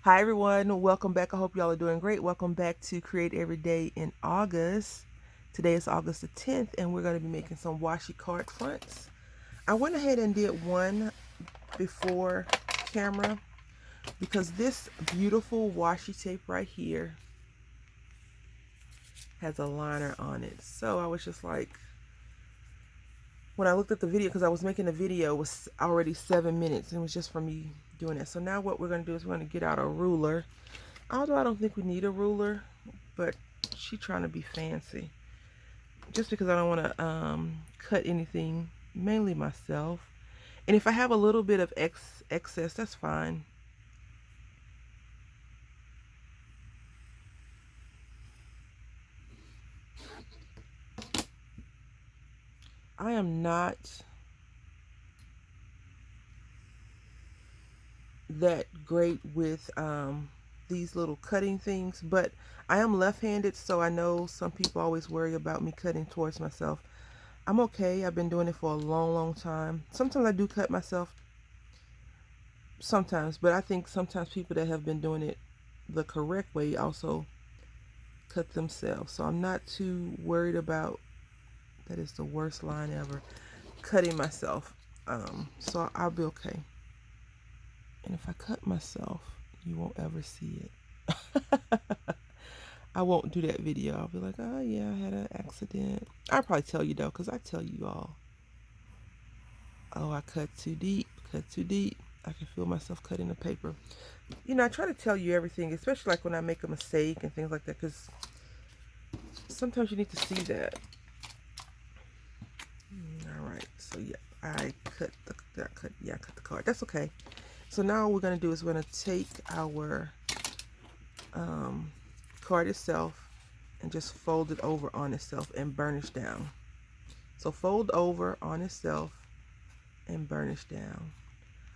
Hi everyone, welcome back. I hope y'all are doing great. Welcome back to Create Every Day in August. Today is August the 10th and we're going to be making some washi card fronts. I went ahead and did one before camera because this beautiful washi tape right here has a liner on it. So I was just like, when I looked at the video, because I was making a video, it was already 7 minutes and it was just for me doing it. So now what we're going to do is we're going to get out a ruler. Although I don't think we need a ruler, but she's trying to be fancy. Just because I don't want to cut anything, mainly myself. And if I have a little bit of excess, that's fine. I am not that great with these little cutting things, but I am left-handed, so I know some people always worry about me cutting towards myself. I'm okay. I've been doing it for a long time. Sometimes I do cut myself, sometimes, but I think sometimes people that have been doing it the correct way also cut themselves. So I'm not too worried about that. Is the worst line ever, cutting myself. So I'll be okay. And if I cut myself, you won't ever see it. I won't do that video. I'll be like, oh yeah, I had an accident. I'll probably tell you though, because I tell you all. Oh, I cut too deep, cut too deep. I can feel myself cutting the paper. You know, I try to tell you everything, especially like when I make a mistake and things like that, because sometimes you need to see that. All right, so yeah, I cut the card. That's okay. So now what we're gonna do is we're gonna take our card itself and just fold it over on itself and burnish down. So fold over on itself and burnish down.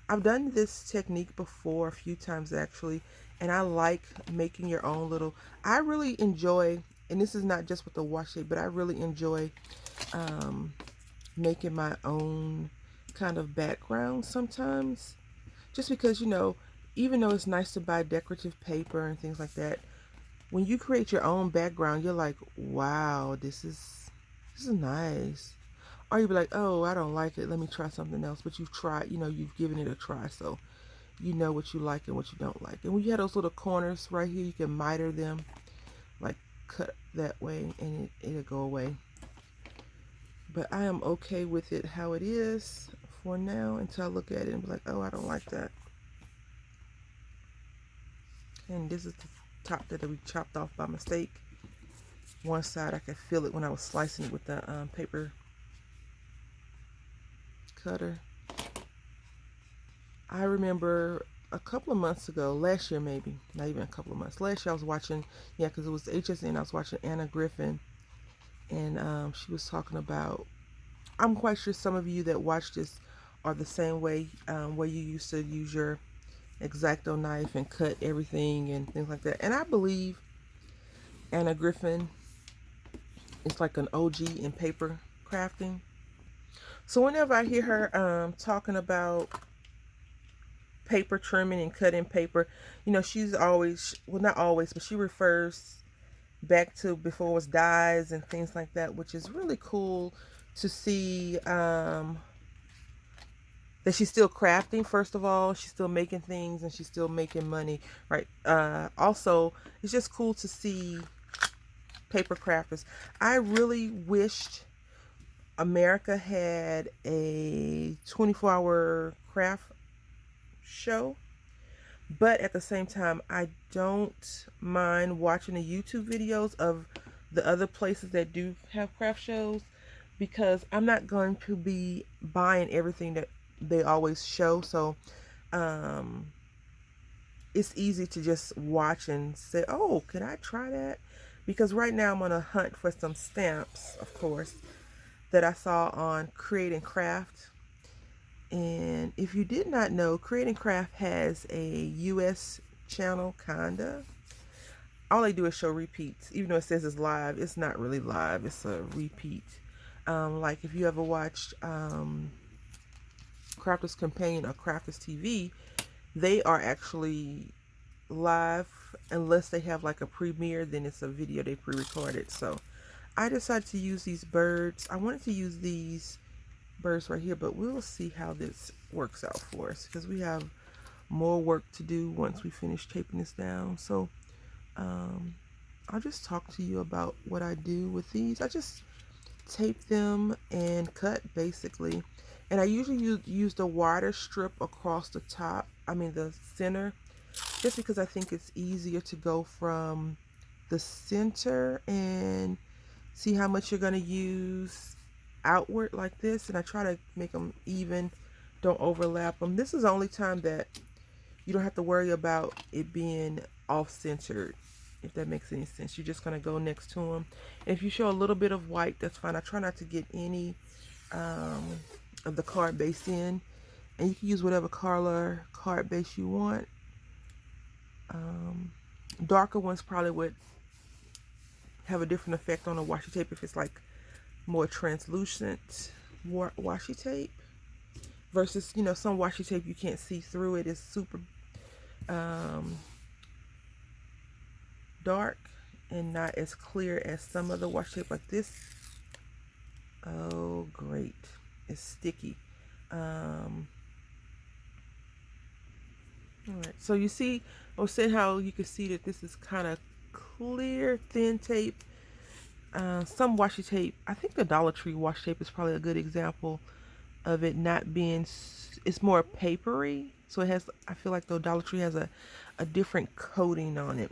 I've done this technique before a few times actually, and I like making your own little, I really enjoy, and this is not just with the washi, but I really enjoy making my own kind of background sometimes. Just because, you know, even though it's nice to buy decorative paper and things like that, when you create your own background, you're like, wow, this is nice. Or you'd be like, oh, I don't like it. Let me try something else. But you've tried, you know, you've given it a try. So you know what you like and what you don't like. And when you have those little corners right here, you can miter them, like cut that way, and it'll go away. But I am okay with it how it is for now until I look at it and be like, oh, I don't like that. And this is the top that we chopped off by mistake. One side, I could feel it when I was slicing it with the paper cutter. I remember a couple of months ago, last year maybe, not even a couple of months. Last year I was watching, yeah, because it was HSN, I was watching Anna Griffin, and she was talking about, I'm quite sure some of you that watch this are the same way, where you used to use your X-Acto knife and cut everything and things like that. And I believe Anna Griffin is like an OG in paper crafting. So whenever I hear her talking about paper trimming and cutting paper, you know, she's always, well, not always, but she refers back to before it was dyes and things like that, which is really cool to see that she's still crafting. First of all, she's still making things and she's still making money, right? Also, it's just cool to see paper crafters. I really wished America had a 24-hour craft show, but at the same time, I don't mind watching the YouTube videos of the other places that do have craft shows, because I'm not going to be buying everything that they always show. So it's easy to just watch and say, oh, can I try that? Because right now I'm on a hunt for some stamps, of course, that I saw on Create and Craft. And if you did not know, Create and Craft has a US channel, kinda. All they do is show repeats. Even though it says it's live, it's not really live. It's a repeat. Like if you ever watched Crafters Companion or Crafters TV, they are actually live. Unless they have like a premiere, then it's a video they pre-recorded. So I decided to use these birds. I wanted to use these birds right here, but we'll see how this works out for us, because we have more work to do once we finish taping this down. So um, I'll just talk to you about what I do with these. I just tape them and cut basically. And I usually use the wider strip across the top, I mean the center, just because I think it's easier to go from the center and see how much you're going to use outward like this. And I try to make them even, don't overlap them. This is the only time that you don't have to worry about it being off-centered, if that makes any sense. You're just going to go next to them. And if you show a little bit of white, that's fine. I try not to get any of the card base in. And you can use whatever color card base you want. Darker ones probably would have a different effect on the washi tape if it's like more translucent washi tape versus, you know, some washi tape you can't see through it. It's super dark and not as clear as some of the washi tape like this. Oh great, it's sticky. Alright, so you see, I was saying how you can see that this is kind of clear, thin tape. Some washi tape, I think the Dollar Tree washi tape is probably a good example of it not being, it's more papery. So it has, I feel like the Dollar Tree has a different coating on it.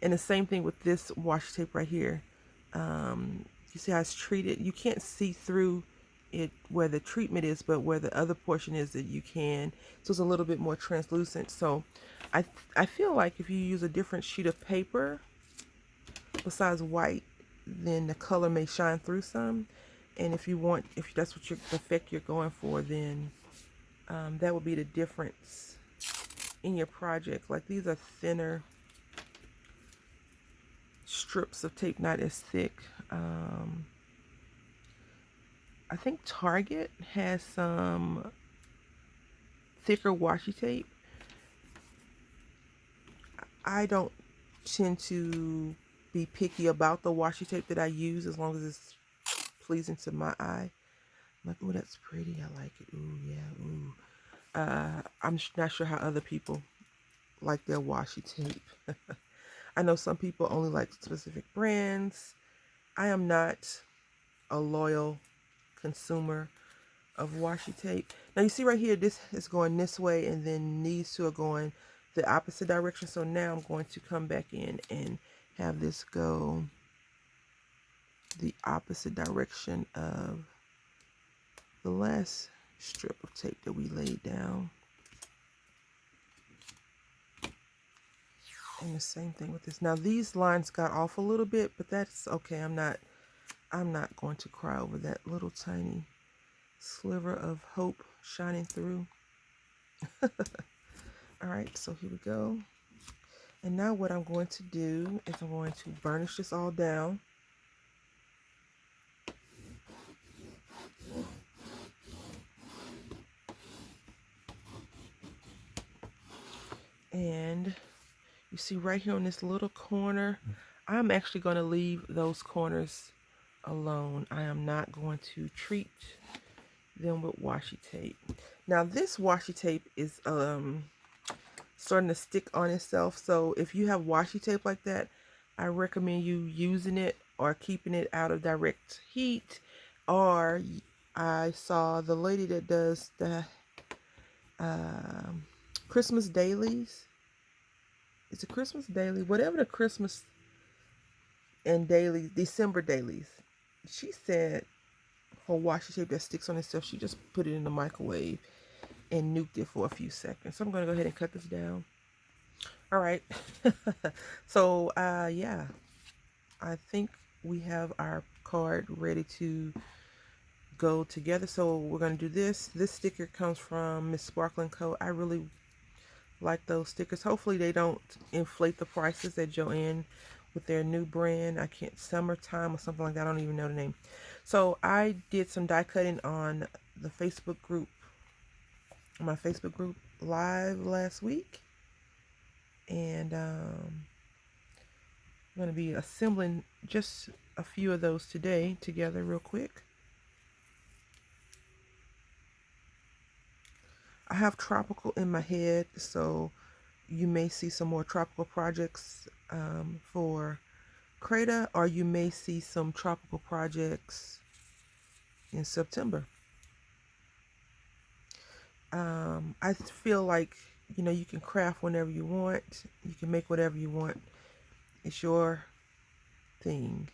And the same thing with this washi tape right here. You see how it's treated? You can't see through it where the treatment is, but where the other portion is that you can. So it's a little bit more translucent. So I feel like if you use a different sheet of paper besides white, then the color may shine through some. And if you want, if that's what the effect you're going for, then that would be the difference in your project. Like these are thinner strips of tape, not as thick. I think Target has some thicker washi tape. I don't tend to be picky about the washi tape that I use, as long as it's pleasing to my eye. I'm like, oh, that's pretty. I like it. Ooh, yeah. Ooh. I'm not sure how other people like their washi tape. I know some people only like specific brands. I am not a loyal consumer of washi tape. Now you see right here, this is going this way, and then these two are going the opposite direction. So now I'm going to come back in and have this go the opposite direction of the last strip of tape that we laid down. And the same thing with this. Now these lines got off a little bit, but that's okay. I'm not going to cry over that little tiny sliver of hope shining through. All right, so here we go. And now what I'm going to do is I'm going to burnish this all down. And you see right here on this little corner, I'm actually going to leave those corners alone. I am not going to treat them with washi tape. Now this washi tape is starting to stick on itself. So if you have washi tape like that, I recommend you using it or keeping it out of direct heat. Or I saw the lady that does the Christmas dailies. It's a Christmas daily, whatever the Christmas and dailies, December dailies. She said for washi tape that sticks on itself, she just put it in the microwave and nuked it for a few seconds. So I'm going to go ahead and cut this down. All right. So, yeah, I think we have our card ready to go together. So we're going to do this. This sticker comes from Miss Sparkling Co. I really like those stickers. Hopefully they don't inflate the prices at Joann with their new brand. I can't, Summertime or something like that. I don't even know the name. So I did some die cutting on the Facebook group, my Facebook group, live last week, and I'm going to be assembling just a few of those today together real quick. I have tropical in my head, so you may see some more tropical projects for Creta, or you may see some tropical projects in September. I feel like, you can craft whenever you want. You can make whatever you want. It's your thing.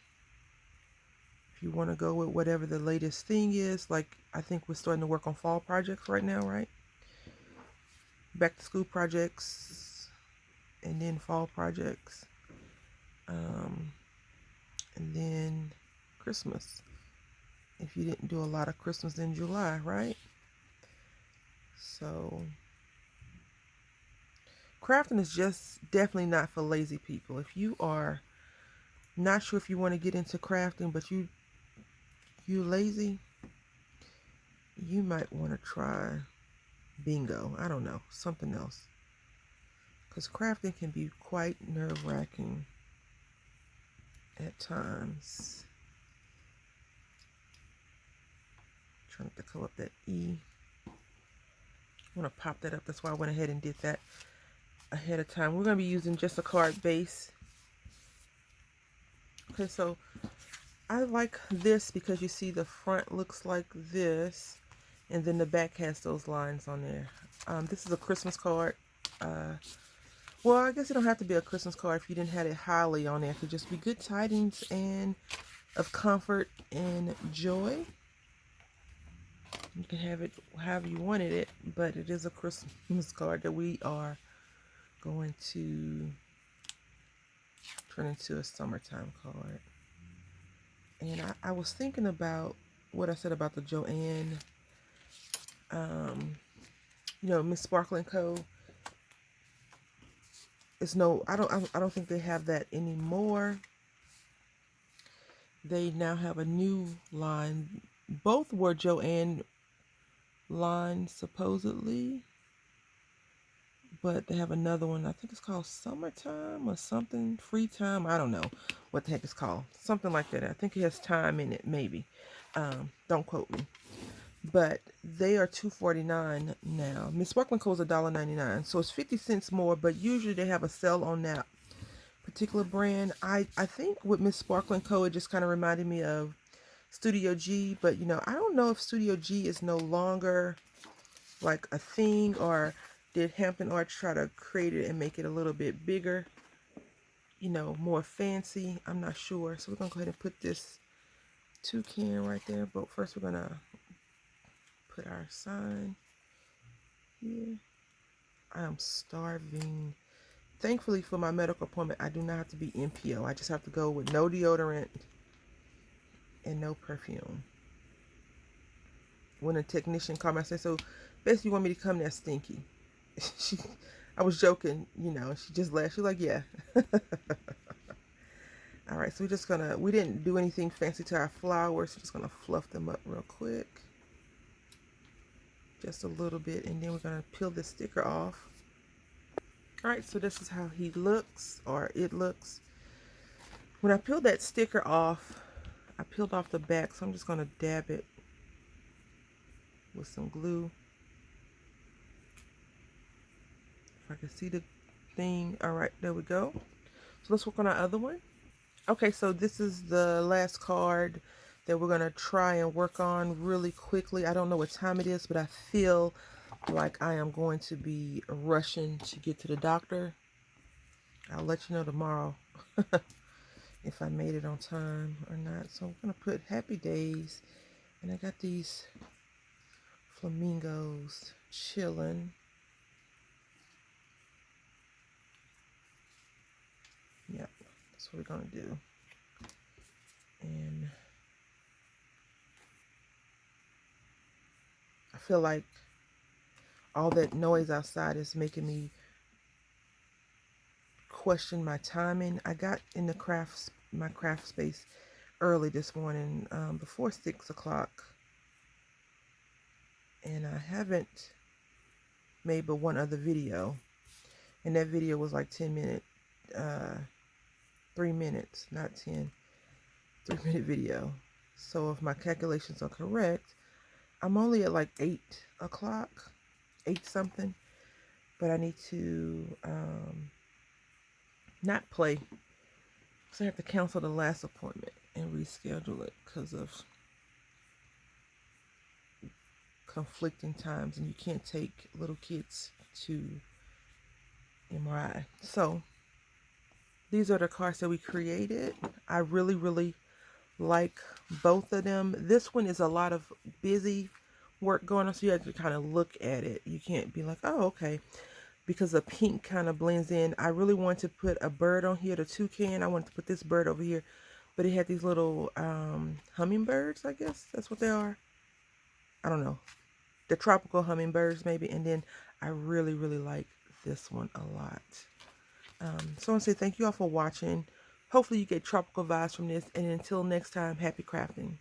If you want to go with whatever the latest thing is, like I think we're starting to work on fall projects right now, right? Back to school projects and then fall projects. And then Christmas. If you didn't do a lot of Christmas in July, right? So crafting is just definitely not for lazy people. If you are not sure if you want to get into crafting, but you lazy, you might want to try bingo. I don't know, something else. Because crafting can be quite nerve-wracking at times. Trying to come up that E. I want to pop that up. That's why I went ahead and did that ahead of time. We're going to be using just a card base. Okay, so I like this because you see the front looks like this, and then the back has those lines on there. This is a Christmas card. Well, I guess it don't have to be a Christmas card if you didn't have it highly on there. It could just be good tidings and of comfort and joy. You can have it however you wanted it, but it is a Christmas card that we are going to turn into a summertime card. And I was thinking about what I said about the Joanne, Miss Sparkle & Co. I don't think they have that anymore. They now have a new line. Both were Joanne lines supposedly, but they have another one. I think it's called Summertime or something, Free Time. I don't know what the heck it's called. Something like that. I think it has time in it, maybe. Don't quote me. But they are $2.49 now. Miss Sparkle & Co. is $1.99, so it's 50 cents more. But usually they have a sale on that particular brand. I think with Miss Sparkle & Co. it just kind of reminded me of Studio G, but I don't know if Studio G is no longer like a thing, or did Hampton Arts try to create it and make it a little bit bigger, more fancy. I'm not sure. So we're gonna go ahead and put this toucan right there, but first we're gonna put our sign here. I am starving. Thankfully for my medical appointment, I do not have to be NPO. I just have to go with no deodorant and no perfume. When a technician called me, I said, so basically you want me to come there stinky? I was joking, she just laughed. She's like, yeah. All right, so we didn't do anything fancy to our flowers. So just gonna fluff them up real quick. Just a little bit, and then we're gonna peel this sticker off. All right, so this is how he looks, or it looks. When I peeled that sticker off, I peeled off the back, so I'm just gonna dab it with some glue. If I can see the thing. All right, there we go. So let's work on our other one. Okay, so this is the last card that we're gonna try and work on really quickly. I don't know what time it is, but I feel like I am going to be rushing to get to the doctor. I'll let you know tomorrow if I made it on time or not. So I'm gonna put Happy Days, and I got these flamingos chilling. Yep, that's what we're gonna do. And I feel like all that noise outside is making me question my timing. I got in my craft space early this morning, before 6 o'clock, and I haven't made but one other video, and that video was like 10 minutes, 3 minutes, not 10, 3-minute video. So if my calculations are correct, I'm only at like 8 o'clock, 8 something, but I need to not play, because I have to cancel the last appointment and reschedule it because of conflicting times, and you can't take little kids to MRI. So these are the cards that we created. I really like both of them. This one is a lot of busy work going on, so you have to kind of look at it. You can't be like, oh, okay, because the pink kind of blends in. I really wanted to put a bird on here, the toucan. I wanted to put this bird over here, but it had these little hummingbirds, I guess that's what they are. I don't know. The tropical hummingbirds maybe. And then I really like this one a lot. So I want to say thank you all for watching. Hopefully you get tropical vibes from this. And until next time, happy crafting.